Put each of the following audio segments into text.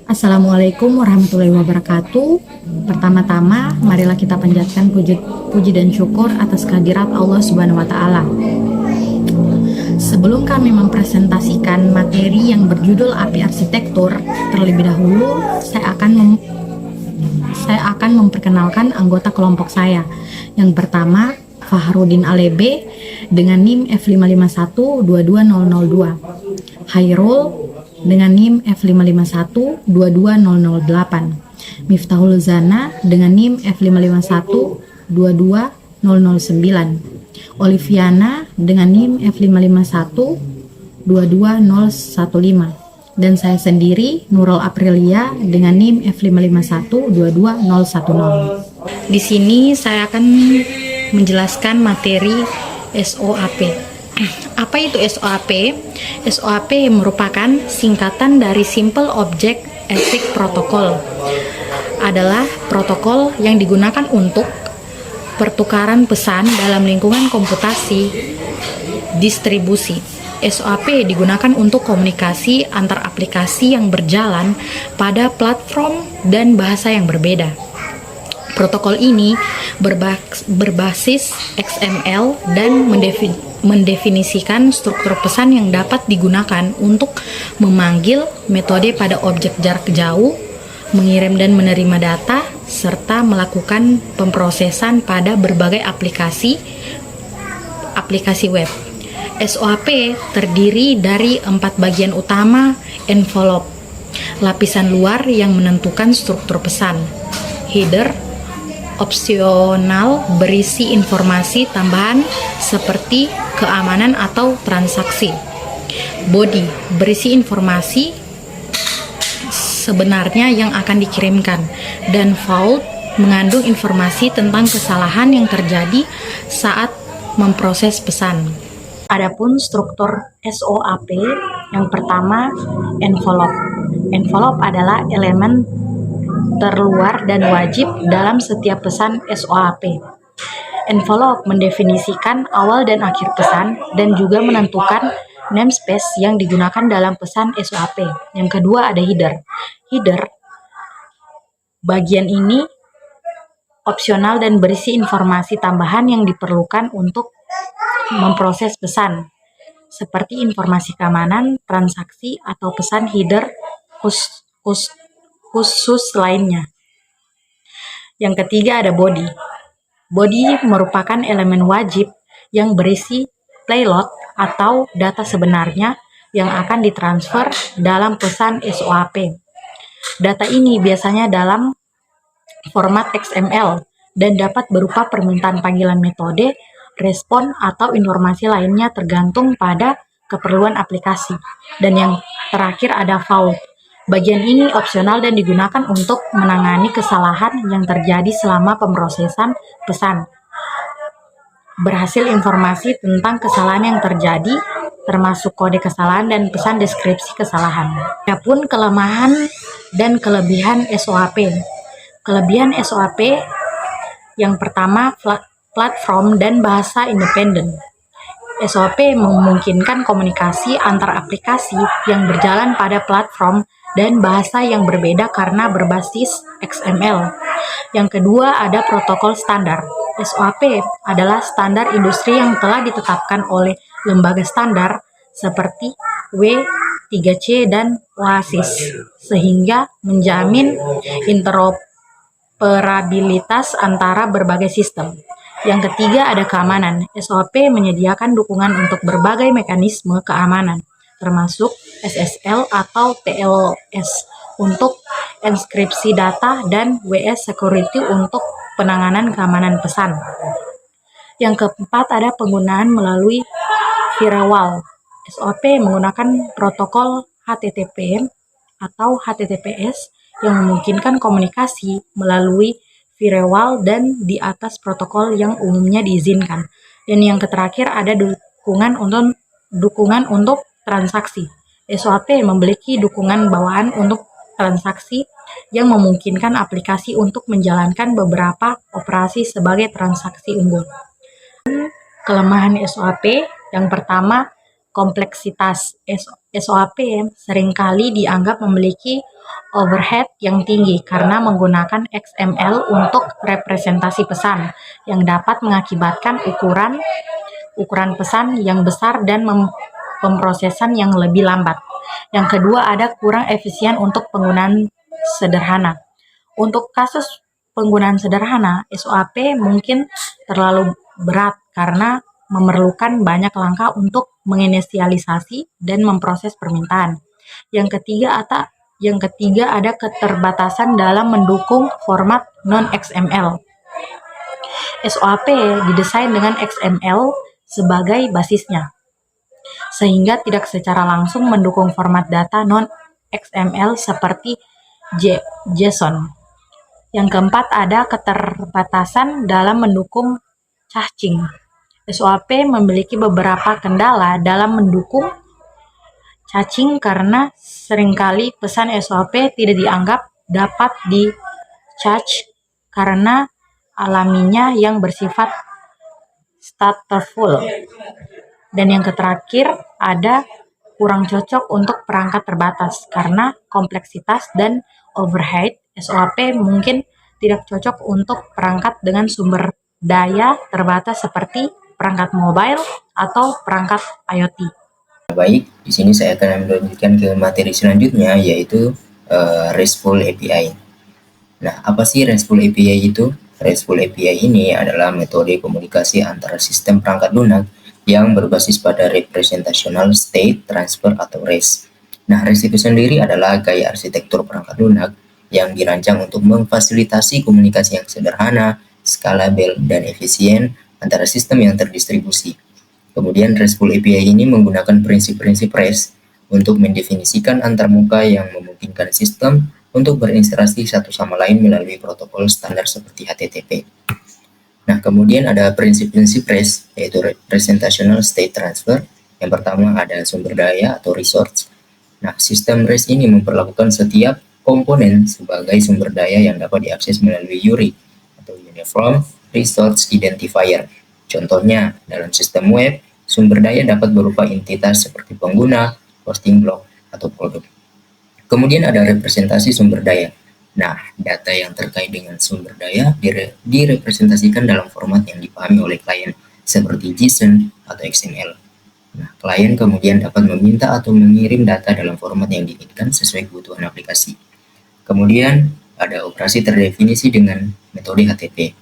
Assalamualaikum warahmatullahi wabarakatuh. Pertama-tama, marilah kita panjatkan puji dan syukur atas kehadirat Allah Subhanahu wa Ta'ala. Sebelum kami mempresentasikan materi yang berjudul API Arsitektur, terlebih dahulu saya akan memperkenalkan anggota kelompok saya. Yang pertama, Fahrudin Alebe dengan NIM F55122002. Hairul dengan NIM F551-22008. Miftahul Zana dengan NIM F551-22009. Oliviana dengan NIM F551-22015. Dan saya sendiri, Nurul Aprilia dengan NIM F551-22010. Di sini saya akan menjelaskan materi SOAP. Apa itu SOAP? SOAP merupakan singkatan dari Simple Object Async Protocol. Adalah protokol yang digunakan untuk pertukaran pesan dalam lingkungan komputasi distribusi. SOAP digunakan untuk komunikasi antar aplikasi yang berjalan pada platform dan bahasa yang berbeda. Protokol ini berbasis XML dan mendefinisikan struktur pesan yang dapat digunakan untuk memanggil metode pada objek jarak jauh, mengirim dan menerima data, serta melakukan pemrosesan pada berbagai aplikasi web. SOAP terdiri dari 4 bagian utama: envelope, lapisan luar yang menentukan struktur pesan; header, opsional berisi informasi tambahan seperti keamanan atau transaksi; body berisi informasi sebenarnya yang akan dikirimkan; dan fault mengandung informasi tentang kesalahan yang terjadi saat memproses pesan. Adapun struktur SOAP, yang pertama, envelope. Envelope adalah elemen terluar dan wajib dalam setiap pesan SOAP. Envelope mendefinisikan awal dan akhir pesan dan juga menentukan namespace yang digunakan dalam pesan SOAP. Yang kedua ada header. Header, bagian ini opsional dan berisi informasi tambahan yang diperlukan untuk memproses pesan, seperti informasi keamanan, transaksi, atau pesan header khusus lainnya. Yang ketiga ada body. Body merupakan elemen wajib yang berisi payload atau data sebenarnya yang akan ditransfer dalam pesan SOAP. Data ini biasanya dalam format XML dan dapat berupa permintaan panggilan metode, respon, atau informasi lainnya tergantung pada keperluan aplikasi. Dan yang terakhir ada fault. Bagian ini opsional dan digunakan untuk menangani kesalahan yang terjadi selama pemrosesan pesan. Berhasil informasi tentang kesalahan yang terjadi, termasuk kode kesalahan dan pesan deskripsi kesalahan. Adapun kelemahan dan kelebihan SOAP. Kelebihan SOAP yang pertama, platform dan bahasa independen. SOAP memungkinkan komunikasi antar aplikasi yang berjalan pada platform dan bahasa yang berbeda karena berbasis XML. Yang kedua ada protokol standar. SOAP adalah standar industri yang telah ditetapkan oleh lembaga standar seperti W3C dan OASIS, sehingga menjamin interoperabilitas antara berbagai sistem. Yang ketiga ada keamanan. SOAP menyediakan dukungan untuk berbagai mekanisme keamanan, termasuk SSL atau TLS untuk enskripsi data dan WS Security untuk penanganan keamanan pesan. Yang keempat ada penggunaan melalui firewall. SOAP menggunakan protokol HTTP atau HTTPS yang memungkinkan komunikasi melalui firewall dan di atas protokol yang umumnya diizinkan. Dan yang terakhir ada dukungan untuk transaksi. SOAP memiliki dukungan bawaan untuk transaksi yang memungkinkan aplikasi untuk menjalankan beberapa operasi sebagai transaksi unggul. Kelemahan SOAP yang pertama, kompleksitas. SOAP seringkali dianggap memiliki overhead yang tinggi karena menggunakan XML untuk representasi pesan yang dapat mengakibatkan ukuran pesan yang besar dan pemrosesan yang lebih lambat. Yang kedua, ada kurang efisien untuk penggunaan sederhana. Untuk kasus penggunaan sederhana, SOAP mungkin terlalu berat karena memerlukan banyak langkah untuk menginisialisasi dan memproses permintaan. Yang ketiga ada keterbatasan dalam mendukung format non-XML. SOAP didesain dengan XML sebagai basisnya, sehingga tidak secara langsung mendukung format data non-XML seperti JSON. Yang keempat, ada keterbatasan dalam mendukung caching. SOAP memiliki beberapa kendala dalam mendukung caching karena seringkali pesan SOAP tidak dianggap dapat di-cache karena alaminya yang bersifat stateful. Dan yang terakhir, ada kurang cocok untuk perangkat terbatas karena kompleksitas dan overhead. SOAP mungkin tidak cocok untuk perangkat dengan sumber daya terbatas seperti perangkat mobile atau perangkat IoT. Baik, di sini saya akan melanjutkan ke materi selanjutnya, yaitu RESTful API. Nah, apa sih RESTful API itu? RESTful API ini adalah metode komunikasi antara sistem perangkat lunak yang berbasis pada Representational State Transfer atau REST. Nah, REST itu sendiri adalah gaya arsitektur perangkat lunak yang dirancang untuk memfasilitasi komunikasi yang sederhana, scalable, dan efisien antara sistem yang terdistribusi. Kemudian RESTful API ini menggunakan prinsip-prinsip REST untuk mendefinisikan antarmuka yang memungkinkan sistem untuk berinteraksi satu sama lain melalui protokol standar seperti HTTP. Nah, kemudian ada prinsip-prinsip REST, yaitu Representational State Transfer. Yang pertama ada sumber daya atau resource. Nah, sistem REST ini memperlakukan setiap komponen sebagai sumber daya yang dapat diakses melalui URI atau Uniform Resource Identifier. Contohnya, dalam sistem web, sumber daya dapat berupa entitas seperti pengguna, hosting blok, atau produk. Kemudian ada representasi sumber daya. Nah, data yang terkait dengan sumber daya direpresentasikan dalam format yang dipahami oleh klien, seperti JSON atau XML. Nah, klien kemudian dapat meminta atau mengirim data dalam format yang diinginkan sesuai kebutuhan aplikasi. Kemudian, ada operasi terdefinisi dengan metode HTTP.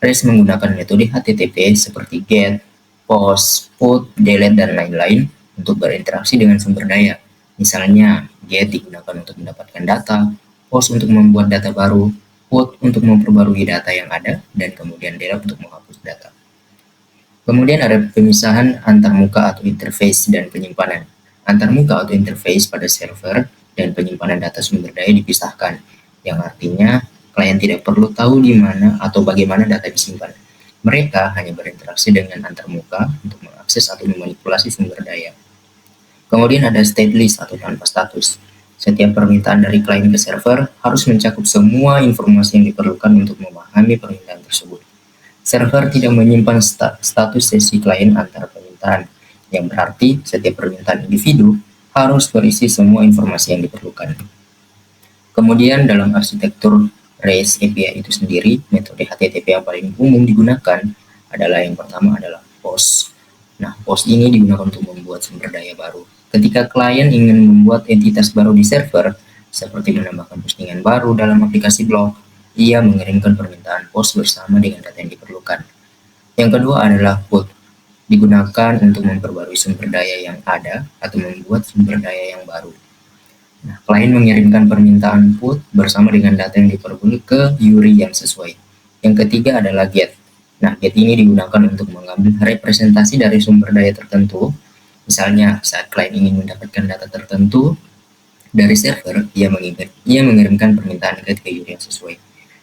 REST menggunakan metode HTTP seperti GET, POST, PUT, DELETE, dan lain-lain untuk berinteraksi dengan sumber daya. Misalnya, GET digunakan untuk mendapatkan data, POST untuk membuat data baru, PUT untuk memperbarui data yang ada, dan kemudian DELETE untuk menghapus data. Kemudian ada pemisahan antarmuka atau interface dan penyimpanan. Antarmuka atau interface pada server dan penyimpanan data sumber daya dipisahkan, yang artinya klien tidak perlu tahu di mana atau bagaimana data disimpan. Mereka hanya berinteraksi dengan antarmuka untuk mengakses atau memanipulasi sumber daya. Kemudian ada stateless atau tanpa status. Setiap permintaan dari klien ke server harus mencakup semua informasi yang diperlukan untuk memahami permintaan tersebut. Server tidak menyimpan status sesi klien antar permintaan, yang berarti setiap permintaan individu harus berisi semua informasi yang diperlukan. Kemudian dalam arsitektur REST API itu sendiri, metode HTTP yang paling umum digunakan adalah yang pertama adalah POST. Nah, POST ini digunakan untuk membuat sumber daya baru. Ketika klien ingin membuat entitas baru di server, seperti menambahkan postingan baru dalam aplikasi blog, ia mengirimkan permintaan POST bersama dengan data yang diperlukan. Yang kedua adalah PUT, digunakan untuk memperbarui sumber daya yang ada atau membuat sumber daya yang baru. Nah, klien mengirimkan permintaan PUT bersama dengan data yang diperoleh ke URI yang sesuai. Yang ketiga adalah GET. Nah, GET ini digunakan untuk mengambil representasi dari sumber daya tertentu. Misalnya, saat klien ingin mendapatkan data tertentu dari server, ia mengirimkan permintaan GET ke URI yang sesuai.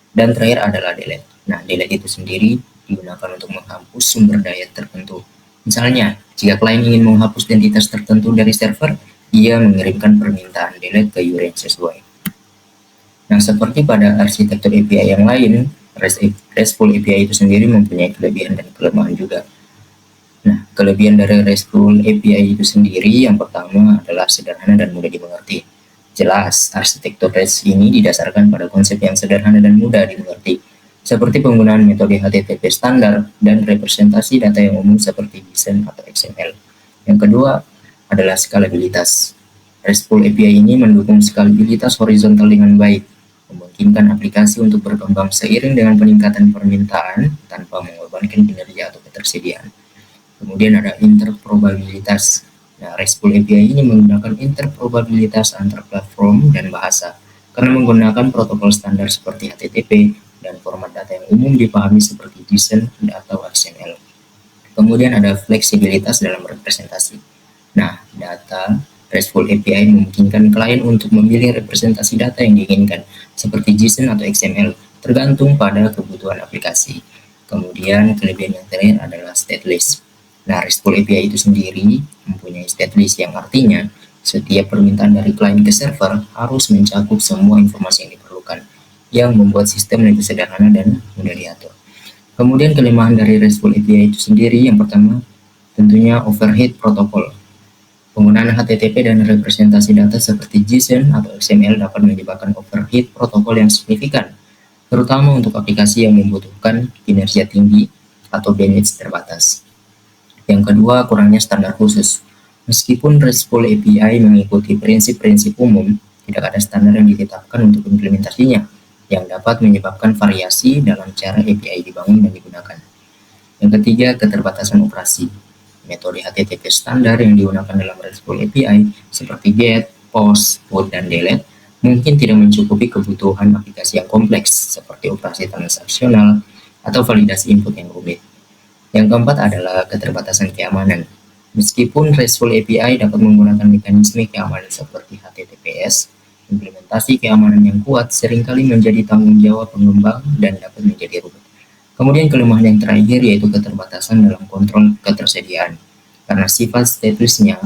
Dan terakhir adalah DELETE. Nah, DELETE itu sendiri digunakan untuk menghapus sumber daya tertentu. Misalnya, jika klien ingin menghapus identitas tertentu dari server, ia mengirimkan permintaan delete ke URI yang sesuai. Nah, seperti pada arsitektur API yang lain, RESTful API itu sendiri mempunyai kelebihan dan kelemahan juga. Nah, kelebihan dari RESTful API itu sendiri yang pertama adalah sederhana dan mudah dimengerti. Jelas, arsitektur REST ini didasarkan pada konsep yang sederhana dan mudah dimengerti, seperti penggunaan metode HTTP standar dan representasi data yang umum seperti JSON atau XML. Yang kedua adalah skalabilitas. RESTful API ini mendukung skalabilitas horizontal dengan baik, memungkinkan aplikasi untuk berkembang seiring dengan peningkatan permintaan tanpa mengorbankan kinerja atau ketersediaan. Kemudian ada interpretabilitas. Nah, RESTful API ini menggunakan interpretabilitas antar platform dan bahasa karena menggunakan protokol standar seperti HTTP dan format data yang umum dipahami seperti JSON atau XML. Kemudian ada fleksibilitas dalam representasi. Nah, data RESTful API memungkinkan klien untuk memilih representasi data yang diinginkan, seperti JSON atau XML, tergantung pada kebutuhan aplikasi. Kemudian kelebihan yang terakhir adalah stateless. Nah, RESTful API itu sendiri mempunyai stateless yang artinya setiap permintaan dari klien ke server harus mencakup semua informasi yang diperlukan, yang membuat sistem lebih sederhana dan mudah diatur. Kemudian kelemahan dari RESTful API itu sendiri yang pertama tentunya overhead protokol. Penggunaan HTTP dan representasi data seperti JSON atau XML dapat menyebabkan overhead protokol yang signifikan, terutama untuk aplikasi yang membutuhkan kinerja tinggi atau bandwidth terbatas. Yang kedua, kurangnya standar khusus. Meskipun RESTful API mengikuti prinsip-prinsip umum, tidak ada standar yang ditetapkan untuk implementasinya, yang dapat menyebabkan variasi dalam cara API dibangun dan digunakan. Yang ketiga, keterbatasan operasi. Metode HTTP standar yang digunakan dalam RESTful API seperti GET, POST, PUT, dan DELETE mungkin tidak mencukupi kebutuhan aplikasi yang kompleks seperti operasi transaksional atau validasi input yang rumit. Yang keempat adalah keterbatasan keamanan. Meskipun RESTful API dapat menggunakan mekanisme keamanan seperti HTTPS, implementasi keamanan yang kuat seringkali menjadi tanggung jawab pengembang dan dapat menjadi rumit. Kemudian kelemahan yang terakhir yaitu keterbatasan dalam kontrol ketersediaan. Karena sifat stateless-nya,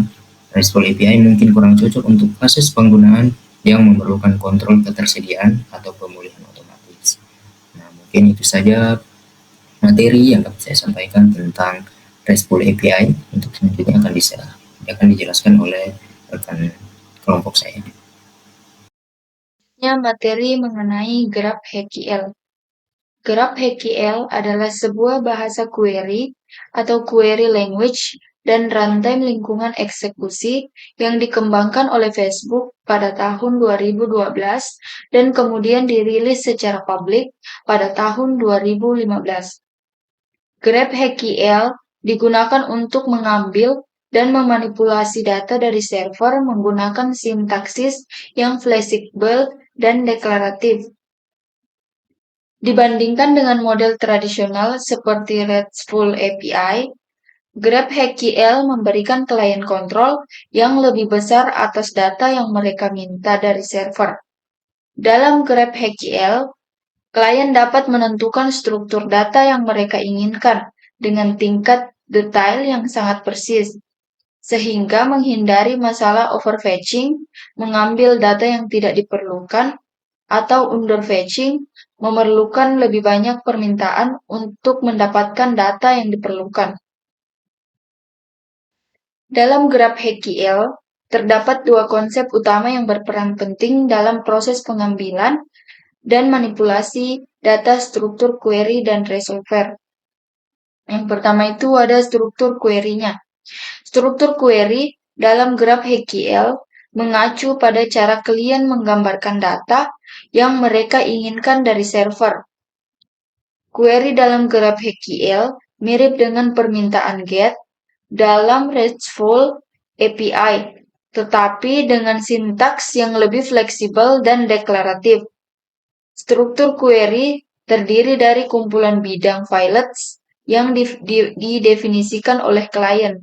RESTful API mungkin kurang cocok untuk kasus penggunaan yang memerlukan kontrol ketersediaan atau pemulihan otomatis. Nah, mungkin itu saja materi yang dapat saya sampaikan tentang RESTful API. Untuk selanjutnya akan dijelaskan oleh rekan kelompok saya. Materi mengenai GraphQL. GraphQL adalah sebuah bahasa query atau query language dan runtime lingkungan eksekusi yang dikembangkan oleh Facebook pada tahun 2012 dan kemudian dirilis secara publik pada tahun 2015. GraphQL digunakan untuk mengambil dan memanipulasi data dari server menggunakan sintaksis yang fleksibel dan deklaratif. Dibandingkan dengan model tradisional seperti RESTful API, GraphQL memberikan klien kontrol yang lebih besar atas data yang mereka minta dari server. Dalam GraphQL, klien dapat menentukan struktur data yang mereka inginkan dengan tingkat detail yang sangat persis, sehingga menghindari masalah overfetching, mengambil data yang tidak diperlukan, atau underfetching, memerlukan lebih banyak permintaan untuk mendapatkan data yang diperlukan. Dalam GraphQL, terdapat dua konsep utama yang berperan penting dalam proses pengambilan dan manipulasi data struktur query dan resolver. Yang pertama itu ada struktur query-nya. Struktur query dalam GraphQL mengacu pada cara klien menggambarkan data yang mereka inginkan dari server. Query dalam GraphQL mirip dengan permintaan GET dalam RESTful API, tetapi dengan sintaks yang lebih fleksibel dan deklaratif. Struktur query terdiri dari kumpulan bidang filets yang didefinisikan oleh klien.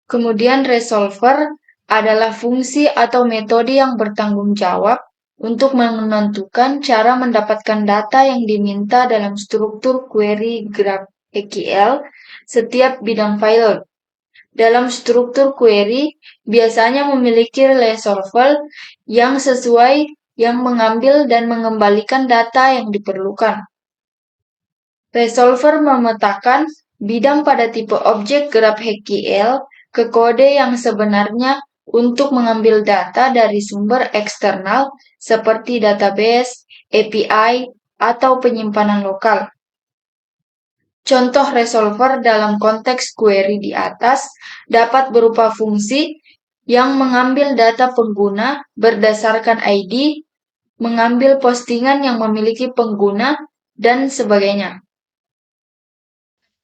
Kemudian resolver adalah fungsi atau metode yang bertanggung jawab untuk menentukan cara mendapatkan data yang diminta dalam struktur query GraphQL setiap bidang file. Dalam struktur query, biasanya memiliki resolver yang sesuai yang mengambil dan mengembalikan data yang diperlukan. Resolver memetakan bidang pada tipe objek GraphQL ke kode yang sebenarnya untuk mengambil data dari sumber eksternal seperti database, API, atau penyimpanan lokal. Contoh resolver dalam konteks query di atas dapat berupa fungsi yang mengambil data pengguna berdasarkan ID, mengambil postingan yang memiliki pengguna, dan sebagainya.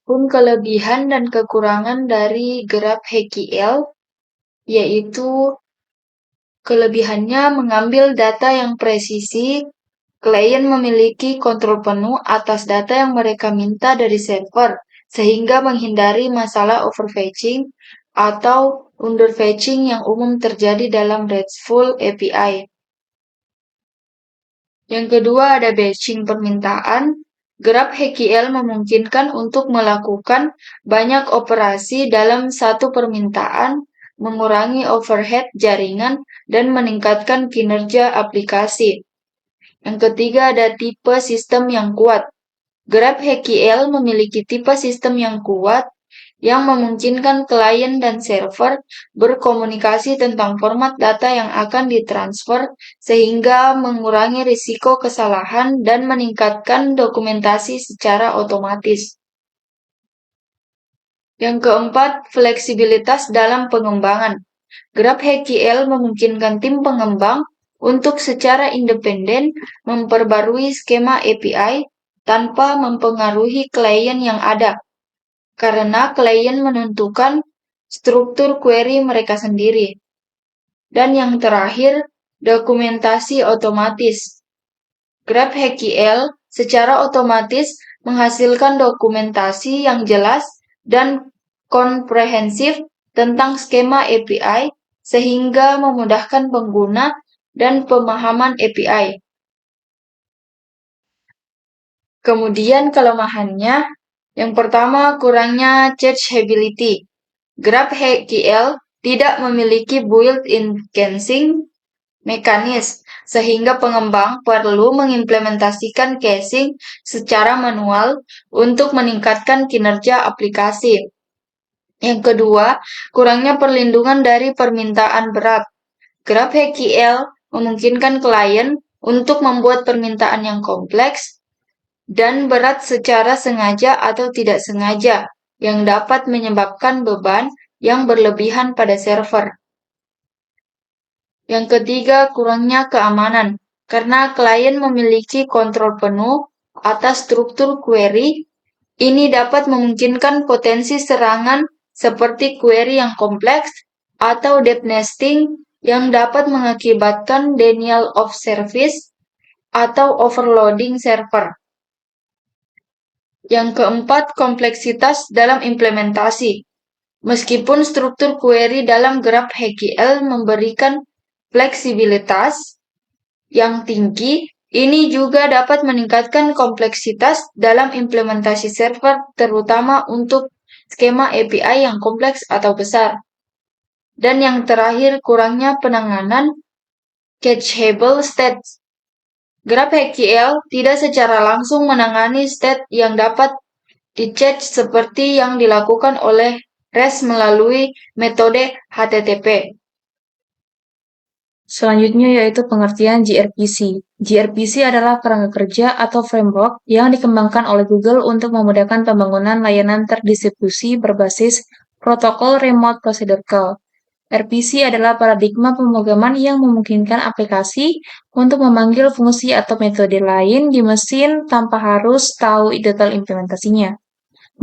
Pun kelebihan dan kekurangan dari GraphQL, yaitu kelebihannya mengambil data yang presisi, klien memiliki kontrol penuh atas data yang mereka minta dari server, sehingga menghindari masalah overfetching atau underfetching yang umum terjadi dalam RESTful API. Yang kedua ada batching permintaan. GraphQL memungkinkan untuk melakukan banyak operasi dalam satu permintaan, mengurangi overhead jaringan, dan meningkatkan kinerja aplikasi. Yang ketiga ada tipe sistem yang kuat. GraphQL memiliki tipe sistem yang kuat yang memungkinkan klien dan server berkomunikasi tentang format data yang akan ditransfer sehingga mengurangi risiko kesalahan dan meningkatkan dokumentasi secara otomatis. Yang keempat, fleksibilitas dalam pengembangan. GraphQL memungkinkan tim pengembang untuk secara independen memperbarui skema API tanpa mempengaruhi klien yang ada, karena klien menentukan struktur query mereka sendiri. Dan yang terakhir, dokumentasi otomatis. GraphQL secara otomatis menghasilkan dokumentasi yang jelas dan komprehensif tentang skema API sehingga memudahkan pengguna dan pemahaman API. Kemudian kelemahannya, yang pertama kurangnya cacheability. GraphQL tidak memiliki built-in caching mekanisme, sehingga pengembang perlu mengimplementasikan caching secara manual untuk meningkatkan kinerja aplikasi. Yang kedua, kurangnya perlindungan dari permintaan berat. GraphQL memungkinkan klien untuk membuat permintaan yang kompleks dan berat secara sengaja atau tidak sengaja, yang dapat menyebabkan beban yang berlebihan pada server. Yang ketiga, kurangnya keamanan. Karena klien memiliki kontrol penuh atas struktur query, ini dapat memungkinkan potensi serangan seperti query yang kompleks atau deep nesting yang dapat mengakibatkan denial of service atau overloading server. Yang keempat, kompleksitas dalam implementasi. Meskipun struktur query dalam GraphQL memberikan fleksibilitas yang tinggi, ini juga dapat meningkatkan kompleksitas dalam implementasi server, terutama untuk skema API yang kompleks atau besar. Dan yang terakhir, kurangnya penanganan cacheable states. GraphQL tidak secara langsung menangani state yang dapat di-cache seperti yang dilakukan oleh REST melalui metode HTTP. Selanjutnya yaitu pengertian gRPC. gRPC adalah kerangka kerja atau framework yang dikembangkan oleh Google untuk memudahkan pembangunan layanan terdistribusi berbasis protokol remote procedure call. RPC adalah paradigma pemrograman yang memungkinkan aplikasi untuk memanggil fungsi atau metode lain di mesin tanpa harus tahu detail implementasinya.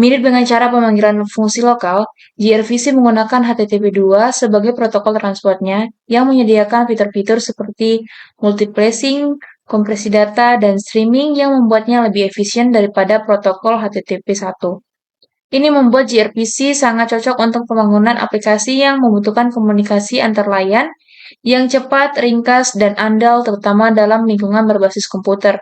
Mirip dengan cara pemanggilan fungsi lokal, gRPC menggunakan HTTP2 sebagai protokol transportnya yang menyediakan fitur-fitur seperti multiplexing, kompresi data, dan streaming yang membuatnya lebih efisien daripada protokol HTTP1. Ini membuat gRPC sangat cocok untuk pembangunan aplikasi yang membutuhkan komunikasi antar layan yang cepat, ringkas, dan andal terutama dalam lingkungan berbasis komputer.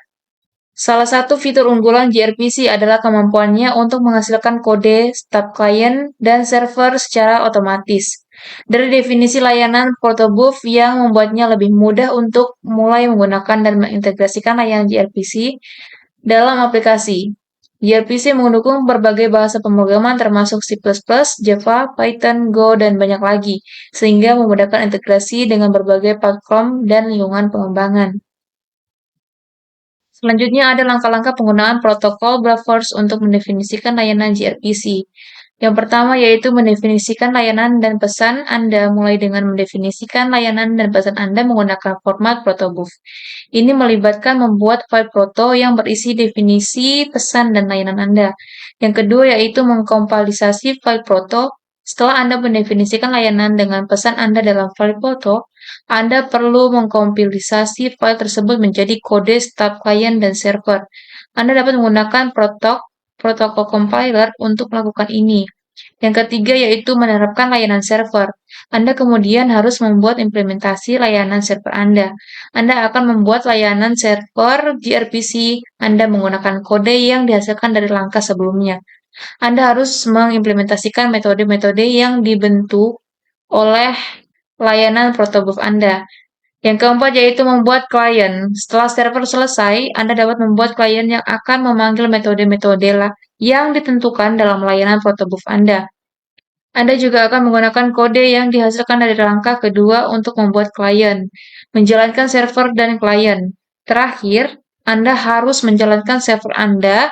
Salah satu fitur unggulan gRPC adalah kemampuannya untuk menghasilkan kode stub client dan server secara otomatis. Dari definisi layanan Protobuf yang membuatnya lebih mudah untuk mulai menggunakan dan mengintegrasikan layanan gRPC dalam aplikasi. gRPC mendukung berbagai bahasa pemrograman termasuk C++, Java, Python, Go, dan banyak lagi, sehingga memudahkan integrasi dengan berbagai platform dan lingkungan pengembangan. Selanjutnya ada langkah-langkah penggunaan protokol Bravers untuk mendefinisikan layanan gRPC. Yang pertama yaitu mendefinisikan layanan dan pesan Anda mulai dengan mendefinisikan layanan dan pesan Anda menggunakan format protobuf. Ini melibatkan membuat file proto yang berisi definisi pesan dan layanan Anda. Yang kedua yaitu mengkompailisasi file proto. Setelah Anda mendefinisikan layanan dengan pesan Anda dalam file proto, Anda perlu mengkompailisasi file tersebut menjadi kode stub client dan server. Anda dapat menggunakan protokol compiler untuk melakukan ini. Yang ketiga yaitu menerapkan layanan server. Anda kemudian harus membuat implementasi layanan server Anda. Anda akan membuat layanan server gRPC Anda menggunakan kode yang dihasilkan dari langkah sebelumnya. Anda harus mengimplementasikan metode-metode yang dibentuk oleh layanan protobuf Anda. Yang keempat yaitu membuat klien. Setelah server selesai, Anda dapat membuat klien yang akan memanggil metode-metode yang ditentukan dalam layanan protobuf Anda. Anda juga akan menggunakan kode yang dihasilkan dari langkah kedua untuk membuat klien, menjalankan server dan klien. Terakhir, Anda harus menjalankan server Anda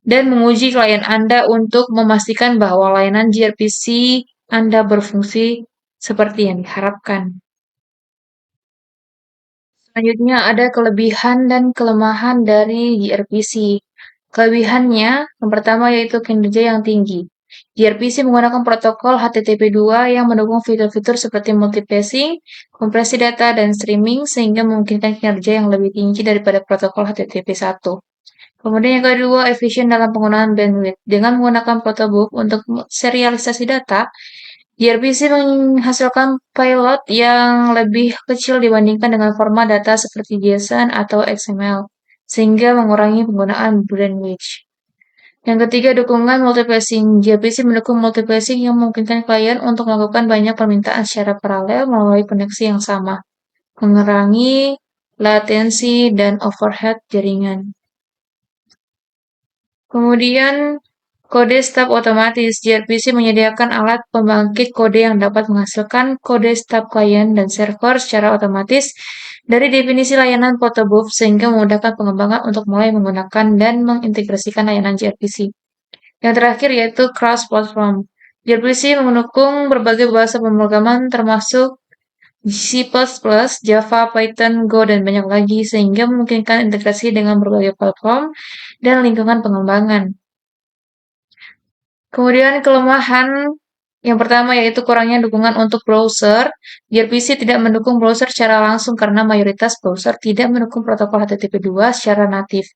dan menguji klien Anda untuk memastikan bahwa layanan gRPC Anda berfungsi seperti yang diharapkan. Selanjutnya ada kelebihan dan kelemahan dari gRPC. Kelebihannya, yang pertama yaitu kinerja yang tinggi. gRPC menggunakan protokol HTTP2 yang mendukung fitur-fitur seperti multiplexing, kompresi data, dan streaming sehingga memungkinkan kinerja yang lebih tinggi daripada protokol HTTP1. Kemudian yang kedua, efisien dalam penggunaan bandwidth. Dengan menggunakan protobuf untuk serialisasi data, gRPC menghasilkan payload yang lebih kecil dibandingkan dengan format data seperti JSON atau XML, sehingga mengurangi penggunaan bandwidth. Yang ketiga, dukungan multiplexing. gRPC mendukung multiplexing yang memungkinkan klien untuk melakukan banyak permintaan secara paralel melalui koneksi yang sama, mengurangi latensi dan overhead jaringan. Kemudian, kode stub otomatis. gRPC menyediakan alat pembangkit kode yang dapat menghasilkan kode stub klien dan server secara otomatis dari definisi layanan protobuf sehingga memudahkan pengembangan untuk mulai menggunakan dan mengintegrasikan layanan gRPC. Yang terakhir yaitu cross-platform. gRPC mendukung berbagai bahasa pemrograman termasuk C++, Java, Python, Go, dan banyak lagi, sehingga memungkinkan integrasi dengan berbagai platform dan lingkungan pengembangan. Kemudian kelemahan yang pertama yaitu kurangnya dukungan untuk browser. gRPC tidak mendukung browser secara langsung karena mayoritas browser tidak mendukung protokol HTTP2 secara natif.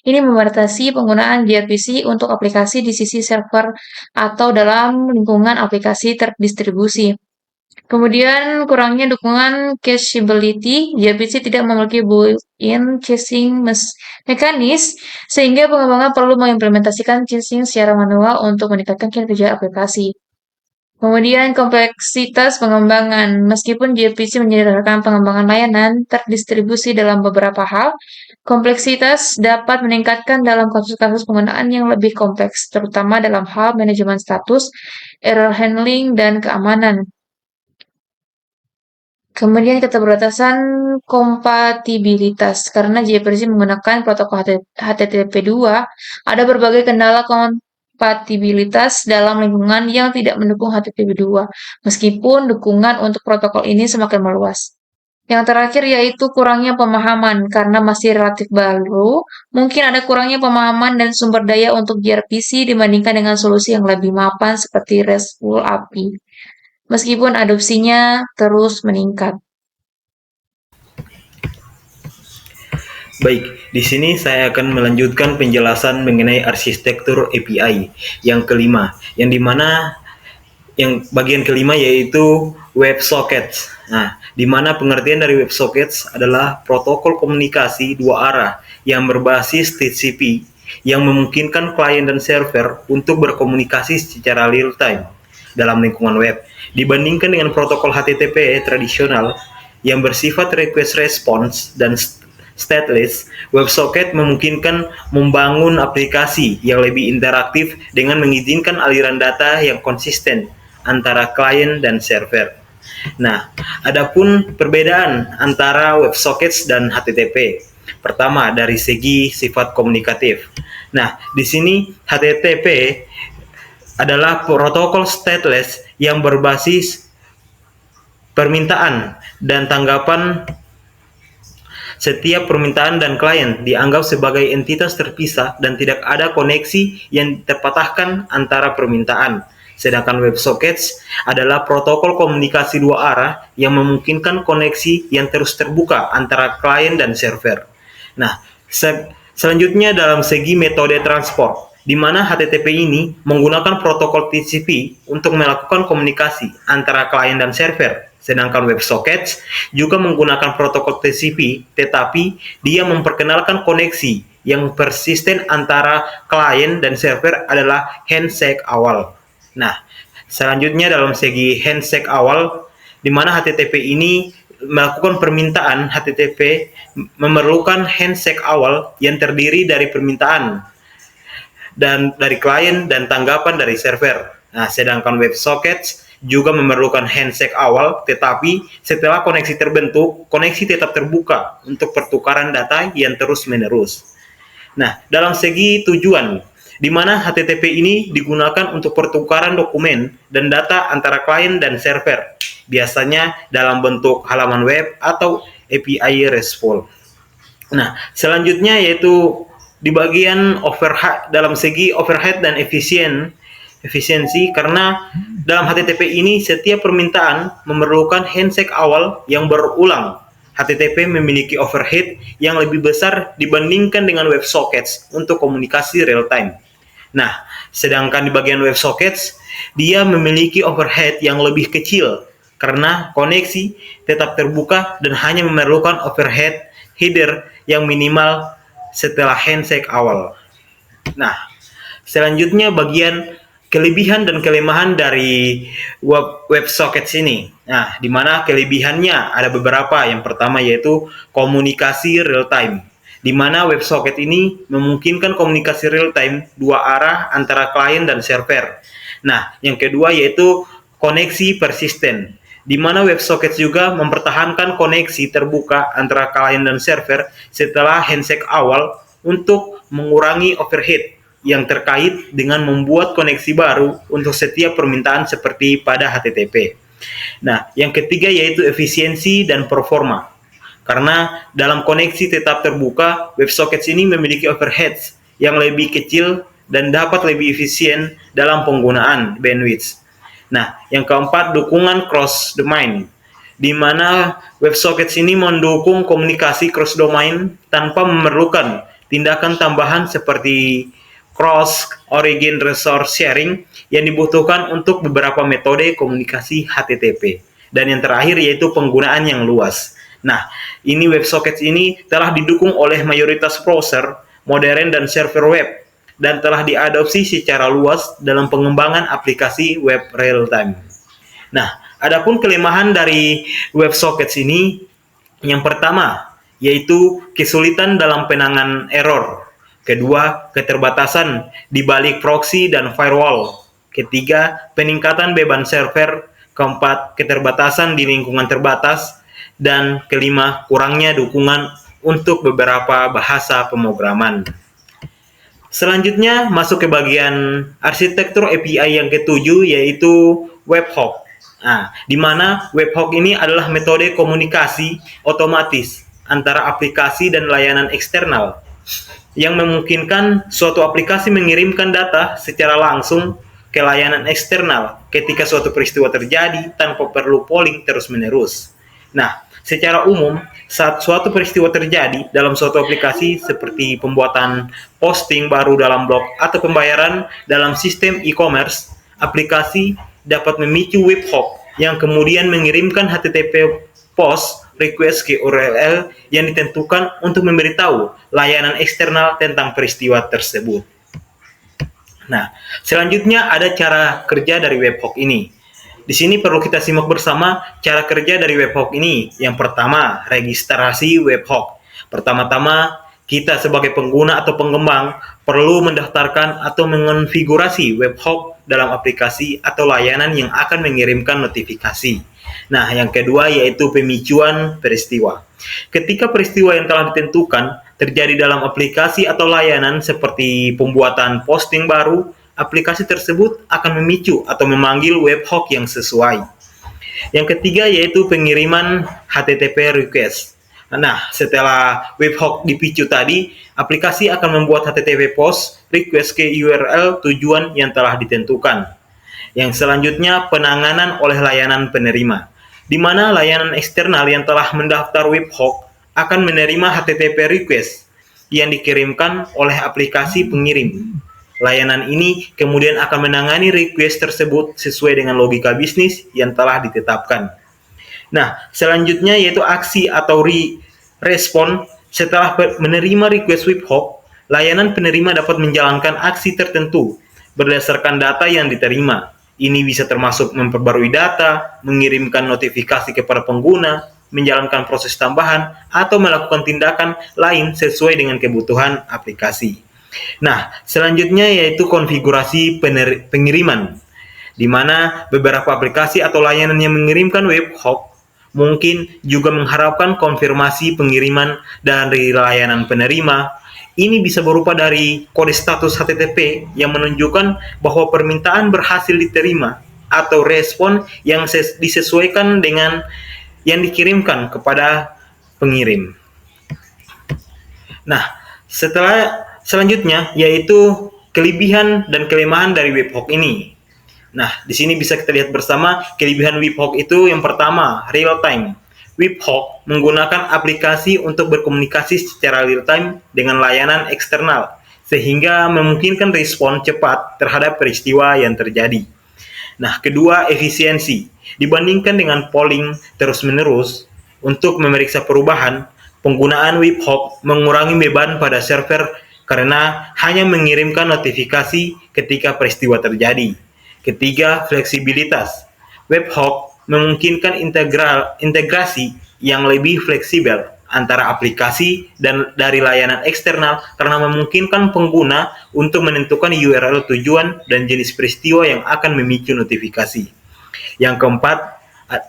Ini membatasi penggunaan gRPC untuk aplikasi di sisi server atau dalam lingkungan aplikasi terdistribusi. Kemudian kurangnya dukungan cacheability, gRPC tidak memiliki built-in caching mekanis, sehingga pengembangan perlu mengimplementasikan caching secara manual untuk meningkatkan kinerja aplikasi. Kemudian kompleksitas pengembangan. Meskipun gRPC menyediakan pengembangan layanan terdistribusi dalam beberapa hal, kompleksitas dapat meningkatkan dalam kasus-kasus penggunaan yang lebih kompleks, terutama dalam hal manajemen status, error handling, dan keamanan. Kemudian keterbatasan kompatibilitas. Karena gRPC menggunakan protokol HTTP2, ada berbagai kendala kompatibilitas dalam lingkungan yang tidak mendukung HTTP2, meskipun dukungan untuk protokol ini semakin meluas. Yang terakhir yaitu kurangnya pemahaman. Karena masih relatif baru, mungkin ada kurangnya pemahaman dan sumber daya untuk gRPC dibandingkan dengan solusi yang lebih mapan seperti RESTful API. Meskipun adopsinya terus meningkat. Baik, di sini saya akan melanjutkan penjelasan mengenai arsitektur API yang kelima, yang dimana yang bagian kelima yaitu WebSockets. Nah, di mana pengertian dari WebSockets adalah protokol komunikasi dua arah yang berbasis TCP yang memungkinkan klien dan server untuk berkomunikasi secara real time dalam lingkungan web. Dibandingkan dengan protokol HTTP tradisional yang bersifat request response dan stateless, WebSocket memungkinkan membangun aplikasi yang lebih interaktif dengan mengizinkan aliran data yang konsisten antara klien dan server. Nah, adapun perbedaan antara WebSockets dan HTTP. Pertama, dari segi sifat komunikatif. Nah, di sini HTTP adalah protokol stateless yang berbasis permintaan dan tanggapan. Setiap permintaan dan klien dianggap sebagai entitas terpisah dan tidak ada koneksi yang terpatahkan antara permintaan. Sedangkan WebSockets adalah protokol komunikasi dua arah yang memungkinkan koneksi yang terus terbuka antara klien dan server. Nah, selanjutnya dalam segi metode transport, di mana HTTP ini menggunakan protokol TCP untuk melakukan komunikasi antara klien dan server. Sedangkan WebSockets juga menggunakan protokol TCP, tetapi dia memperkenalkan koneksi yang persisten antara klien dan server adalah handshake awal. Nah, selanjutnya dalam segi handshake awal, di mana HTTP ini melakukan permintaan, HTTP memerlukan handshake awal yang terdiri dari permintaan dan dari klien dan tanggapan dari server. Nah, sedangkan WebSockets juga memerlukan handshake awal, tetapi setelah koneksi terbentuk, koneksi tetap terbuka untuk pertukaran data yang terus-menerus. Nah, dalam segi tujuan, di mana HTTP ini digunakan untuk pertukaran dokumen dan data antara klien dan server, biasanya dalam bentuk halaman web atau API RESTful. Nah, selanjutnya yaitu di bagian overhead, dalam segi overhead dan efisiensi, karena dalam HTTP ini setiap permintaan memerlukan handshake awal yang berulang. HTTP memiliki overhead yang lebih besar dibandingkan dengan WebSockets untuk komunikasi real time. Nah, sedangkan di bagian WebSockets, dia memiliki overhead yang lebih kecil karena koneksi tetap terbuka dan hanya memerlukan overhead header yang minimal setelah handshake awal. Nah, selanjutnya bagian kelebihan dan kelemahan dari WebSockets ini. Nah, di mana kelebihannya ada beberapa. Yang pertama yaitu komunikasi real time, di mana WebSocket ini memungkinkan komunikasi real time dua arah antara klien dan server. Nah, yang kedua yaitu koneksi persisten, di mana WebSockets juga mempertahankan koneksi terbuka antara klien dan server setelah handshake awal untuk mengurangi overhead yang terkait dengan membuat koneksi baru untuk setiap permintaan seperti pada HTTP. Nah, yang ketiga yaitu efisiensi dan performa. Karena dalam koneksi tetap terbuka, WebSockets ini memiliki overheads yang lebih kecil dan dapat lebih efisien dalam penggunaan bandwidth. Nah, yang keempat, dukungan cross-domain, di mana WebSockets ini mendukung komunikasi cross-domain tanpa memerlukan tindakan tambahan seperti cross-origin resource sharing yang dibutuhkan untuk beberapa metode komunikasi HTTP. Dan yang terakhir yaitu penggunaan yang luas. Nah, ini WebSockets ini telah didukung oleh mayoritas browser, modern dan server web, dan telah diadopsi secara luas dalam pengembangan aplikasi web real-time. Nah, adapun kelemahan dari WebSockets ini, yang pertama yaitu kesulitan dalam penanganan error. Kedua, keterbatasan di balik proxy dan firewall. Ketiga, peningkatan beban server. Keempat, keterbatasan di lingkungan terbatas. Dan kelima, kurangnya dukungan untuk beberapa bahasa pemrograman. Selanjutnya, masuk ke bagian arsitektur API yang ketujuh, yaitu webhook. Nah, di mana webhook ini adalah metode komunikasi otomatis antara aplikasi dan layanan eksternal yang memungkinkan suatu aplikasi mengirimkan data secara langsung ke layanan eksternal ketika suatu peristiwa terjadi tanpa perlu polling terus-menerus. Nah, secara umum, saat suatu peristiwa terjadi dalam suatu aplikasi seperti pembuatan posting baru dalam blog atau pembayaran dalam sistem e-commerce, aplikasi dapat memicu webhook yang kemudian mengirimkan HTTP post request ke URL yang ditentukan untuk memberitahu layanan eksternal tentang peristiwa tersebut. Nah, selanjutnya ada cara kerja dari webhook ini. Di sini perlu kita simak bersama cara kerja dari webhook ini. Yang pertama, registrasi webhook. Pertama-tama, kita sebagai pengguna atau pengembang perlu mendaftarkan atau mengonfigurasi webhook dalam aplikasi atau layanan yang akan mengirimkan notifikasi. Nah, yang kedua yaitu pemicuan peristiwa. Ketika peristiwa yang telah ditentukan terjadi dalam aplikasi atau layanan seperti pembuatan posting baru, aplikasi tersebut akan memicu atau memanggil webhook yang sesuai. Yang ketiga yaitu pengiriman HTTP request. Nah, setelah webhook dipicu tadi, aplikasi akan membuat HTTP post request ke URL tujuan yang telah ditentukan. Yang selanjutnya penanganan oleh layanan penerima, di mana layanan eksternal yang telah mendaftar webhook akan menerima HTTP request yang dikirimkan oleh aplikasi pengirim. Layanan ini kemudian akan menangani request tersebut sesuai dengan logika bisnis yang telah ditetapkan. Nah, selanjutnya yaitu aksi atau respon. Setelah menerima request webhook, layanan penerima dapat menjalankan aksi tertentu berdasarkan data yang diterima. Ini bisa termasuk memperbarui data, mengirimkan notifikasi kepada pengguna, menjalankan proses tambahan, atau melakukan tindakan lain sesuai dengan kebutuhan aplikasi. Nah, selanjutnya yaitu konfigurasi pengiriman, di mana beberapa aplikasi atau layanan yang mengirimkan webhook mungkin juga mengharapkan konfirmasi pengiriman dari layanan penerima. Ini bisa berupa dari kode status HTTP yang menunjukkan bahwa permintaan berhasil diterima atau respon yang disesuaikan dengan yang dikirimkan kepada pengirim. Nah, selanjutnya yaitu kelebihan dan kelemahan dari webhook ini. Nah, di sini bisa kita lihat bersama kelebihan webhook itu yang pertama, real time. Webhook menggunakan aplikasi untuk berkomunikasi secara real time dengan layanan eksternal, sehingga memungkinkan respon cepat terhadap peristiwa yang terjadi. Nah, kedua, efisiensi. Dibandingkan dengan polling terus-menerus untuk memeriksa perubahan, penggunaan webhook mengurangi beban pada server karena hanya mengirimkan notifikasi ketika peristiwa terjadi. Ketiga, fleksibilitas. Webhook memungkinkan integrasi yang lebih fleksibel antara aplikasi dan dari layanan eksternal karena memungkinkan pengguna untuk menentukan URL tujuan dan jenis peristiwa yang akan memicu notifikasi. Yang keempat,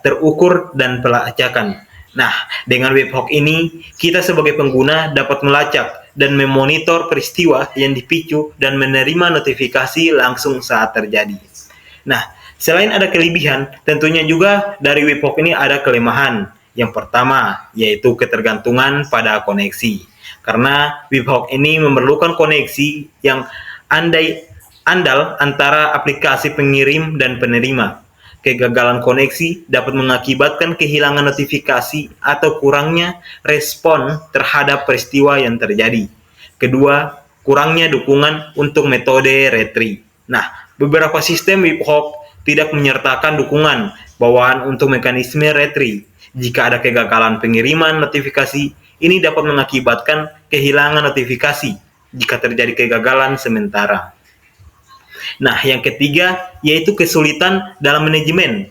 terukur dan pelacakan. Nah, dengan webhook ini, kita sebagai pengguna dapat melacak dan memonitor peristiwa yang dipicu dan menerima notifikasi langsung saat terjadi. Nah, selain ada kelebihan, tentunya juga dari webhook ini ada kelemahan. Yang pertama, yaitu ketergantungan pada koneksi. Karena webhook ini memerlukan koneksi yang andal antara aplikasi pengirim dan penerima. Kegagalan koneksi dapat mengakibatkan kehilangan notifikasi atau kurangnya respon terhadap peristiwa yang terjadi. Kedua, kurangnya dukungan untuk metode retry. Nah, beberapa sistem webhook tidak menyertakan dukungan bawaan untuk mekanisme retry. Jika ada kegagalan pengiriman notifikasi, ini dapat mengakibatkan kehilangan notifikasi jika terjadi kegagalan sementara. Nah, yang ketiga yaitu kesulitan dalam manajemen,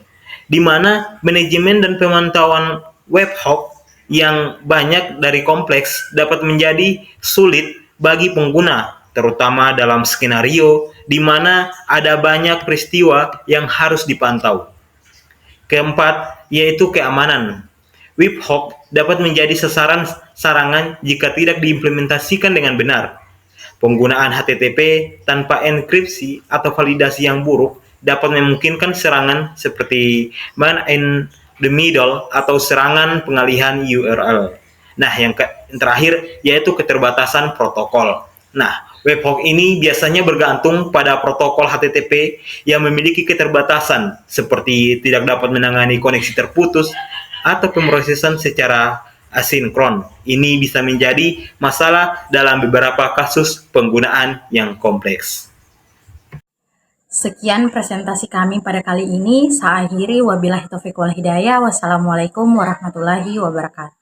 di mana manajemen dan pemantauan webhook yang banyak dari kompleks dapat menjadi sulit bagi pengguna, terutama dalam skenario di mana ada banyak peristiwa yang harus dipantau. Keempat, yaitu keamanan. Webhook dapat menjadi sasaran serangan jika tidak diimplementasikan dengan benar. Penggunaan HTTP tanpa enkripsi atau validasi yang buruk dapat memungkinkan serangan seperti man in the middle atau serangan pengalihan URL. Nah, yang terakhir yaitu keterbatasan protokol. Nah, webhook ini biasanya bergantung pada protokol HTTP yang memiliki keterbatasan seperti tidak dapat menangani koneksi terputus atau pemrosesan secara asinkron. Ini bisa menjadi masalah dalam beberapa kasus penggunaan yang kompleks. Sekian presentasi kami pada kali ini. Saya akhiri, wabillahi taufiq wal hidayah. Wassalamualaikum warahmatullahi wabarakatuh.